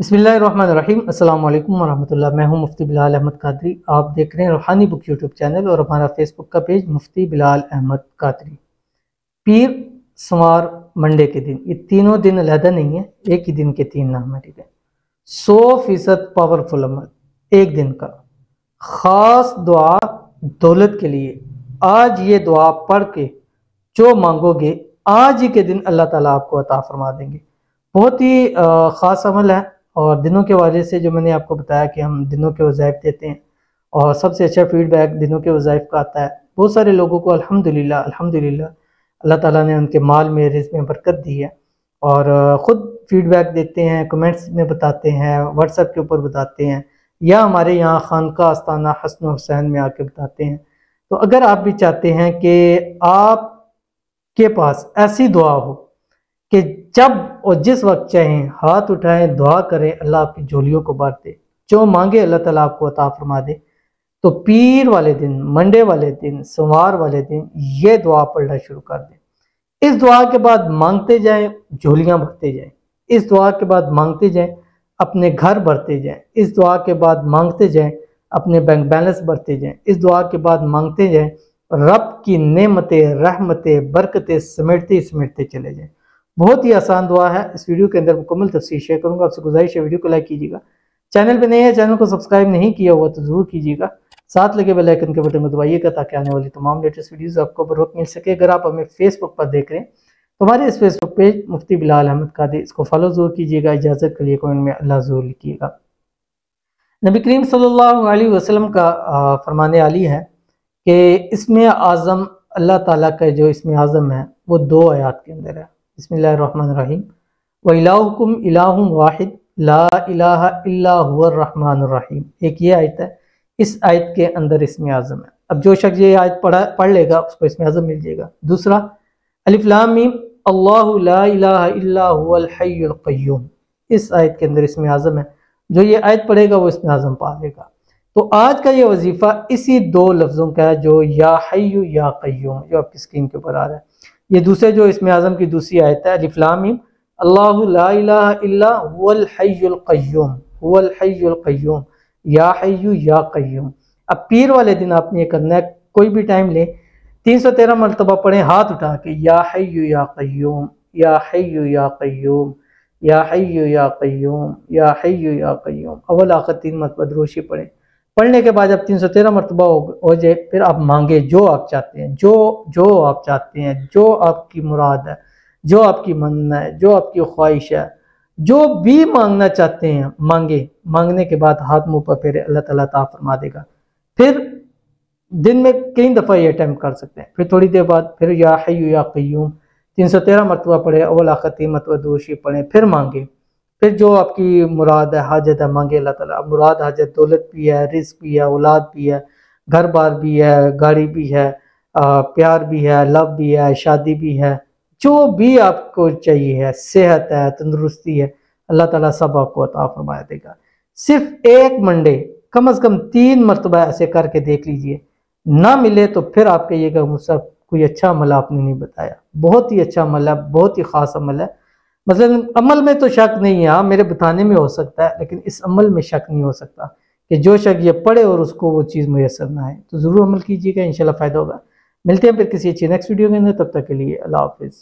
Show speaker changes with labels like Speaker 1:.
Speaker 1: बिस्मिल्लाहिर्रहमानिर्रहीम अस्सलाम वालेकुम वरहमतुल्लाह। मैं हूं मुफ्ती बिलाल अहमद कादरी। आप देख रहे हैं रूहानी बुक यूट्यूब चैनल और हमारा फेसबुक का पेज मुफ्ती बिलाल अहमद कादरी। पीर, सोमवार, मंडे के दिन, ये तीनों दिन अलहदा नहीं है, एक ही दिन के तीन नाम है। ठीक है, 100% पावरफुल अमल एक दिन का। खास दुआ दौलत के लिए। आज ये दुआ पढ़ के जो मांगोगे आज ही के दिन अल्लाह ताला आपको अता फरमा देंगे। बहुत ही ख़ास अमल है। और दिनों के वाले से जो मैंने आपको बताया कि हम दिनों के वज़ाइफ देते हैं और सबसे अच्छा फीडबैक दिनों के वज़ाइफ का आता है। बहुत सारे लोगों को अल्हम्दुलिल्लाह अल्हम्दुलिल्लाह अल्लाह ताला ने उनके माल में रिज़्क़ में बरकत दी है और ख़ुद फीडबैक देते हैं, कमेंट्स में बताते हैं, व्हाट्सएप के ऊपर बताते हैं या हमारे यहाँ खानका आस्ताना हसन हुसैन में आके बताते हैं। तो अगर आप भी चाहते हैं कि आपके पास ऐसी दुआ हो कि जब और जिस वक्त चाहें हाथ उठाएं, दुआ करें, अल्लाह आपकी झोलियों को भर दे, जो मांगे अल्लाह ताला आपको अता फरमा दे, तो पीर वाले दिन, मंडे वाले दिन, सोमवार वाले दिन ये दुआ पढ़ना शुरू कर दें। इस दुआ के बाद मांगते जाएं, झोलियां भरते जाएं। इस दुआ के बाद मांगते जाएं, अपने घर भरते जाएं। इस दुआ के बाद मांगते जाएं, अपने बैंक बैलेंस भरते जाएं। इस दुआ के बाद मांगते जाएं, रब की नेमतें, रहमतें, बरकतें समेटते समेटते चले जाएं। बहुत ही आसान दुआ है। इस वीडियो के अंदर मुकम्मल तफसीर शेयर करूंगा। आपसे गुजारिश है वीडियो को लाइक कीजिएगा, चैनल पे नए हैं चैनल को सब्सक्राइब नहीं किया हुआ तो जरूर कीजिएगा, साथ लगे बेल आइकन के बटन को दबाइएगा ताकि आने वाली तमाम लेटेस्ट वीडियोस आपको बर वक्त मिल सके। अगर आप हमें फेसबुक पर देख रहे हैं तो हमारे इस फेसबुक पेज मुफ्ती बिलाल अहमद कादरी, इसको फॉलो जरूर कीजिएगा। इजाज़त के लिए कमेंट में अल्लाह जरूर लिखिएगा। नबी करीम सल्लल्लाहु अलैहि वसल्लम का फरमाने आली है कि इसमें आज़म अल्लाह ताला का जो इसमें आज़म है वो दो आयात के अंदर है। बिस्मिल्लाहिर्रहमानिर्रहीम व इलाहुकुम इलाहुम वाहिद ला इलाहा इल्ला हुवर रहमानुर रहीम। एक ये आयत है, इस आयत के अंदर इसमें आज़म है। अब जो शख्स ये आयत पढ़ लेगा उसको इसमें आज़म मिल जाएगा। दूसरा अलिफ लाम मीम अल्लाहु ला इलाहा इल्ला हुवल हय्युल क़य्यूम, इस आयत के अंदर इसमें आज़म है। जो ये आयत पढ़ेगा वो इसमें आज़म पा लेगा। तो आज का ये वजीफ़ा इसी दो लफ्ज़ों का है, जो या हय्यु या क़य्यूम, जो आपकी स्क्रीन के ऊपर आ रहा है। ये दूसरे जो इसमें आज़म की दूसरी आयत है, अलिफ लाम मीम अल्लाहु ला इलाहा इल्ला हुवल हय्युल क़य्यूम, हुवल हय्युल क़य्यूम, या हय्यु या क़य्यूम। अब पीर वाले दिन आपने ये करना है, कोई भी टाइम ले, 313 मरतबा पढ़ें हाथ उठा के, या हय्यु या क़य्यूम, या हय्यु या क़य्यूम, या हय्यु या क़य्यूम, या हय्यु या क़य्यूम। अव्वल आखिर 3 मरतबा दुरूशी पढ़ें। पढ़ने के बाद जब 313 मरतबा हो जाए फिर आप मांगे जो आप चाहते हैं, जो आप चाहते हैं, जो आपकी मुराद है, जो आपकी मन्नत है, जो आपकी ख्वाहिश है, जो भी मांगना चाहते हैं मांगे। मांगने के बाद हाथ मुंह पर फेरे, अल्लाह ताला अता फरमा देगा। फिर दिन में कई दफ़ा ये अटैम्प्ट कर सकते हैं। फिर थोड़ी देर बाद फिर या हय्यु या क़य्यूम 313 मरतबा पढ़े, अव्वल आखिर 3 मरतबा दुरूशी पढ़ें, फिर मांगे। फिर जो आपकी मुराद है, हाजत है, मांगे अल्लाह ताला। अब मुराद हाजत दौलत भी है, रिज़्क़ भी है, औलाद भी है, घर बार भी है, गाड़ी भी है, प्यार भी है, लव भी है, शादी भी है, जो भी आपको चाहिए है, सेहत है, तंदुरुस्ती है, अल्लाह ताला सब आपको अता फरमा देगा। सिर्फ एक मंडे कम से कम 3 मरतबा ऐसे करके देख लीजिए। ना मिले तो फिर आप कहिएगा मुझसे कोई अच्छा अमल आपने नहीं बताया। बहुत ही अच्छा अमल है, बहुत ही ख़ास अमल है। मतलब अमल में तो शक नहीं है, हाँ मेरे बताने में हो सकता है, लेकिन इस अमल में शक नहीं हो सकता कि जो शख्स ये पढ़े और उसको वो चीज़ मुयसर ना आए। तो ज़रूर अमल कीजिएगा, इंशाल्लाह फ़ायदा होगा। मिलते हैं फिर किसी अच्छी नेक्स्ट वीडियो के अंदर, तब तक के लिए अल्लाह हाफ़िज़।